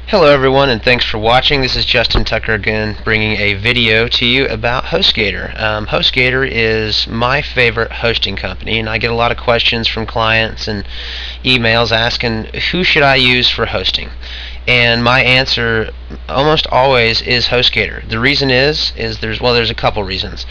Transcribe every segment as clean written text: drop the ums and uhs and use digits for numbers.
Hello everyone, and thanks for watching. This is Justin Tucker again, bringing a video to you about Hostgator. Hostgator is my favorite hosting company, and I get a lot of questions from clients and emails asking who should I use for hosting. And my answer almost always is Hostgator. The reason is there's a couple reasons.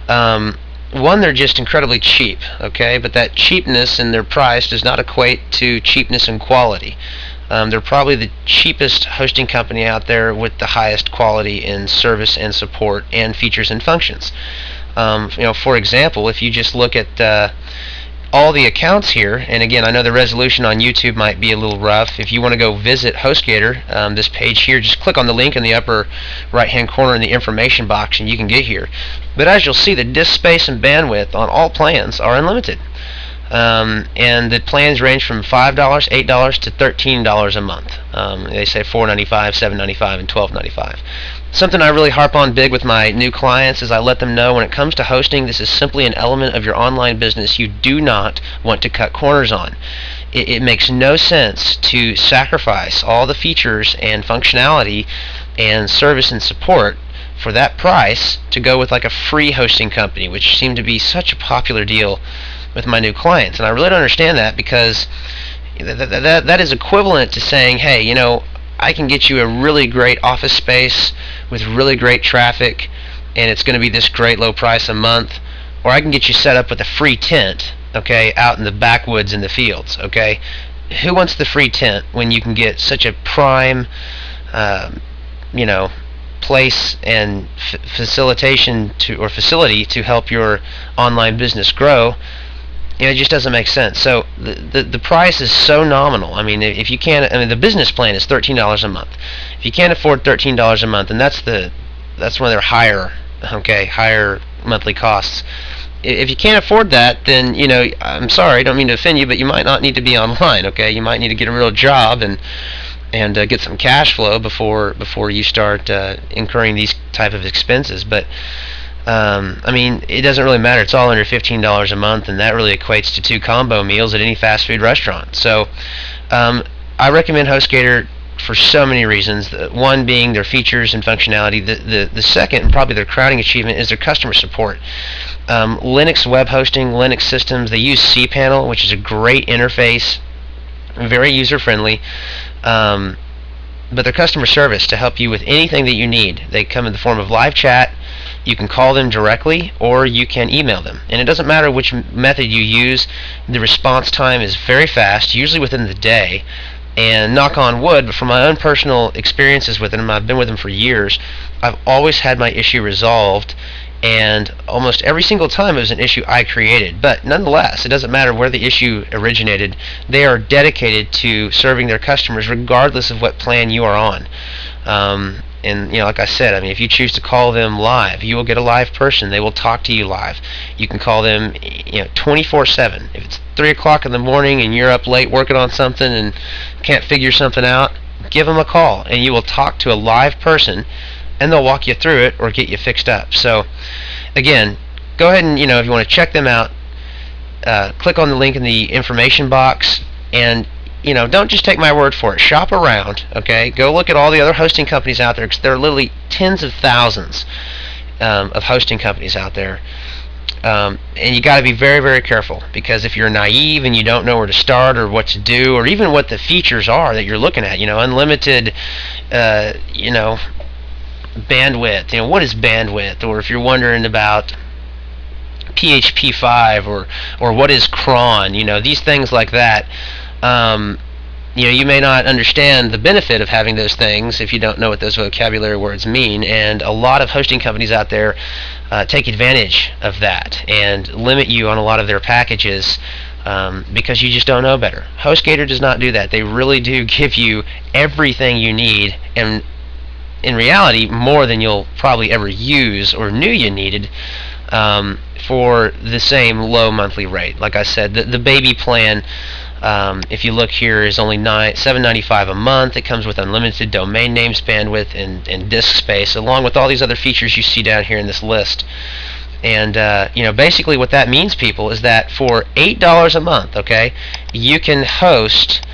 One, they're just incredibly cheap, okay? But that cheapness in their price does not equate to cheapness in quality. They're probably the cheapest hosting company out there with the highest quality in service and support and features and functions. For example, if you just look at all the accounts here, and again, I know the resolution on YouTube might be a little rough. If you want to go visit Hostgator, this page here, just click on the link in the upper right-hand corner in the information box, and you can get here. But as you'll see, the disk space and bandwidth on all plans are unlimited. And the plans range from $5, $8 to $13 a month. They say $4.95, $7.95, and $12.95. Something I really harp on big with my new clients is I let them know when it comes to hosting, this is simply an element of your online business you do not want to cut corners on. It makes no sense to sacrifice all the features and functionality and service and support for that price to go with like a free hosting company, which seemed to be such a popular deal with my new clients. And I really don't understand that, because that is equivalent to saying, hey, I can get you a really great office space with really great traffic, and it's going to be this great low price a month, or I can get you set up with a free tent, okay, out in the backwoods in the fields, okay? Who wants the free tent when you can get such a prime, place and facilitation or facility to help your online business grow? It just doesn't make sense. So the price is so nominal. I mean, if you can't, the business plan is $13 a month. If you can't afford $13 a month, and that's one of their higher monthly costs. If you can't afford that, then I'm sorry, I don't mean to offend you, but you might not need to be online. Okay, you might need to get a real job and get some cash flow before you start incurring these type of expenses. But it doesn't really matter. It's all under $15 a month, and that really equates to 2 combo meals at any fast food restaurant. So I recommend Hostgator for so many reasons. One being their features and functionality. The second, and probably their crowning achievement, is their customer support. Linux web hosting, Linux systems, they use cPanel, which is a great interface, very user-friendly. But their customer service to help you with anything that you need. They come in the form of live chat. You can call them directly, or you can email them. And it doesn't matter which method you use, the response time is very fast, usually within the day. And knock on wood, but from my own personal experiences with them, I've been with them for years, I've always had my issue resolved, and almost every single time it was an issue I created. But nonetheless, it doesn't matter where the issue originated. They are dedicated to serving their customers regardless of what plan you are on. And like I said, if you choose to call them live, you will get a live person. They will talk to you live. You can call them 24/7. If it's 3 o'clock in the morning and you're up late working on something and can't figure something out, give them a call, and you will talk to a live person, and they'll walk you through it or get you fixed up. So again, go ahead and if you want to check them out, click on the link in the information box, and don't just take my word for it. Shop around, okay? Go look at all the other hosting companies out there, because there are literally tens of thousands of hosting companies out there. And you got to be very, very careful, because if you're naive and you don't know where to start or what to do, or even what the features are that you're looking at, unlimited, bandwidth, what is bandwidth? Or if you're wondering about PHP 5 or what is cron, these things like that. You may not understand the benefit of having those things if you don't know what those vocabulary words mean, and a lot of hosting companies out there take advantage of that and limit you on a lot of their packages because you just don't know better. Hostgator does not do that. They really do give you everything you need, and in reality more than you'll probably ever use or knew you needed, for the same low monthly rate. Like I said, the baby plan, if you look here, is only $7.95 a month. It comes with unlimited domain names, bandwidth, and disk space, along with all these other features you see down here in this list. And basically what that means, people, is that for $8 a month, okay, you can host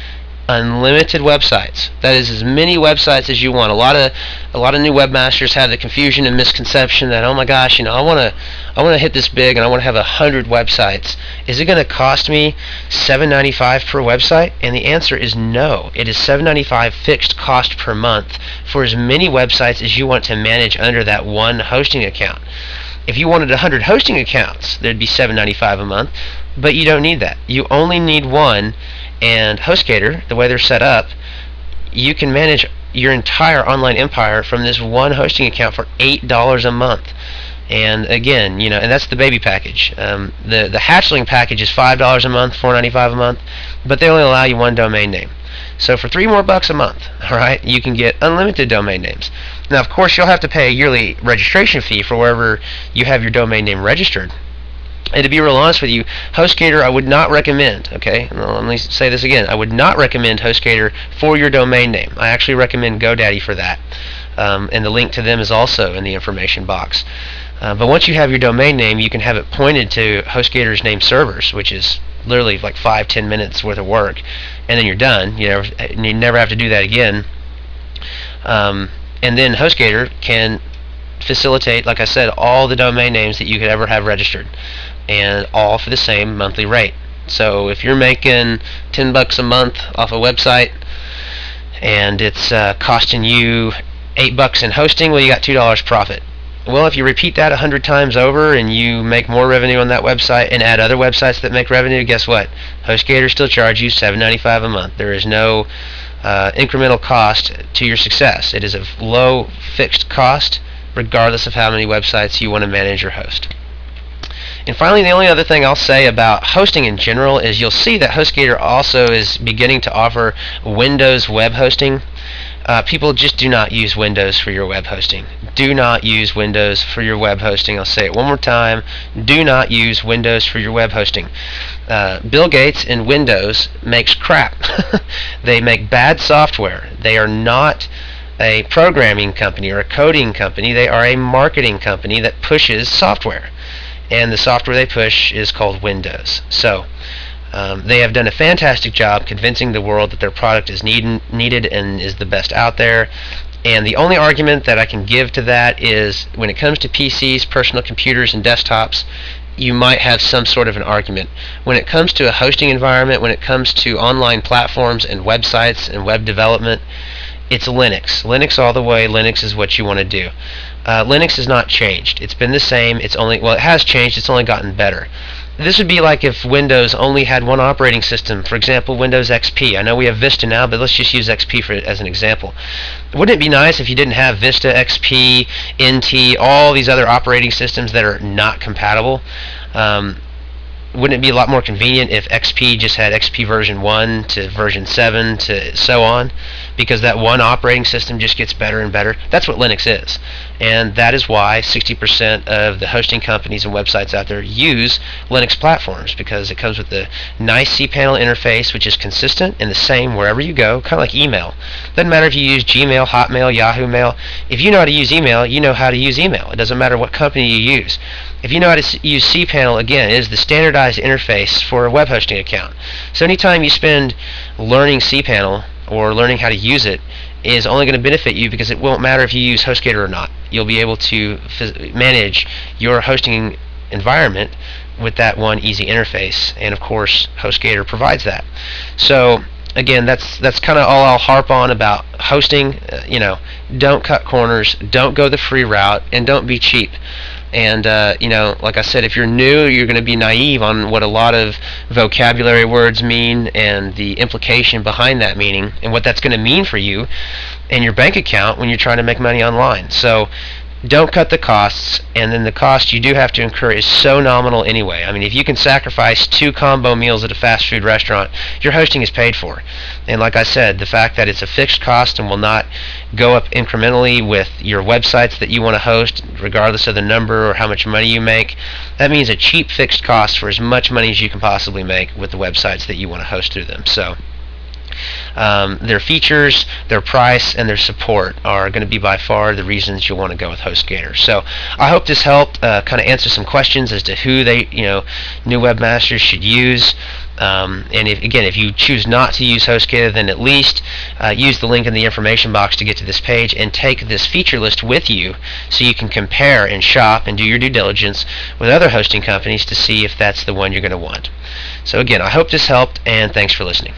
unlimited websites. That is as many websites as you want. A lot of new webmasters have the confusion and misconception that, oh my gosh, I want to hit this big and I want to have 100 websites. Is it going to cost me $7.95 per website? And the answer is no. It is $7.95 fixed cost per month for as many websites as you want to manage under that one hosting account. If you wanted 100 hosting accounts, there'd be $7.95 a month, but you don't need that. You only need one. And HostGator, the way they're set up, you can manage your entire online empire from this one hosting account for $8 a month. And again, and that's the baby package. The hatchling package is $5 a month, $4.95 a month, but they only allow you one domain name. So for $3 more a month, all right, you can get unlimited domain names. Now, of course, you'll have to pay a yearly registration fee for wherever you have your domain name registered. And to be real honest with you, HostGator I would not recommend, okay? Let me say this again. I would not recommend HostGator for your domain name. I actually recommend GoDaddy for that. And the link to them is also in the information box. But once you have your domain name, you can have it pointed to HostGator's name servers, which is literally like 5-10 minutes worth of work. And then you're done. You never have to do that again. And then HostGator can facilitate, like I said, all the domain names that you could ever have registered, and all for the same monthly rate. So if you're making $10 a month off a website and it's costing you $8 in hosting, well, you got $2 profit. Well, if you repeat that 100 times over and you make more revenue on that website and add other websites that make revenue, guess what? HostGator still charges you $7.95 a month. There is no incremental cost to your success. It is a low fixed cost regardless of how many websites you want to manage or host. And finally, the only other thing I'll say about hosting in general is you'll see that HostGator also is beginning to offer Windows web hosting. People just do not use Windows for your web hosting. Do not use Windows for your web hosting. I'll say it one more time. Do not use Windows for your web hosting. Bill Gates and Windows makes crap. They make bad software. They are not a programming company or a coding company. They are a marketing company that pushes software. And the software they push is called Windows. So they have done a fantastic job convincing the world that their product is needed and is the best out there. And the only argument that I can give to that is when it comes to PCs, personal computers, and desktops, you might have some sort of an argument. When it comes to a hosting environment, when it comes to online platforms and websites and web development, it's Linux. Linux all the way. Linux is what you want to do. Linux has not changed. It's been the same. It has changed. It's only gotten better. This would be like if Windows only had one operating system. For example, Windows XP. I know we have Vista now, but let's just use XP as an example. Wouldn't it be nice if you didn't have Vista, XP, NT, all these other operating systems that are not compatible? Wouldn't it be a lot more convenient if XP just had XP version 1 to version 7 to so on? Because that one operating system just gets better and better. That's what Linux is. And that is why 60% of the hosting companies and websites out there use Linux platforms, because it comes with the nice cPanel interface, which is consistent and the same wherever you go, kind of like email. Doesn't matter if you use Gmail, Hotmail, Yahoo Mail. If you know how to use email, you know how to use email. It doesn't matter what company you use. If you know how to use cPanel, again, it is the standardized interface for a web hosting account. So anytime you spend learning cPanel or learning how to use it is only going to benefit you, because it won't matter if you use HostGator or not. You'll be able to manage your hosting environment with that one easy interface, and of course HostGator provides that. So again, that's kind of all I'll harp on about hosting. Don't cut corners, don't go the free route, and don't be cheap. And like I said, if you're new, you're going to be naive on what a lot of vocabulary words mean and the implication behind that meaning and what that's going to mean for you and your bank account when you're trying to make money online. So don't cut the costs, and then the cost you do have to incur is so nominal anyway. I mean, if you can sacrifice 2 combo meals at a fast food restaurant, your hosting is paid for. And like I said, the fact that it's a fixed cost and will not go up incrementally with your websites that you want to host, regardless of the number or how much money you make, that means a cheap fixed cost for as much money as you can possibly make with the websites that you want to host through them. So their features, their price, and their support are going to be by far the reasons you'll want to go with HostGator. So I hope this helped kind of answer some questions as to who new webmasters should use. And if you choose not to use HostGator, then at least use the link in the information box to get to this page and take this feature list with you so you can compare and shop and do your due diligence with other hosting companies to see if that's the one you're going to want. So again, I hope this helped, and thanks for listening.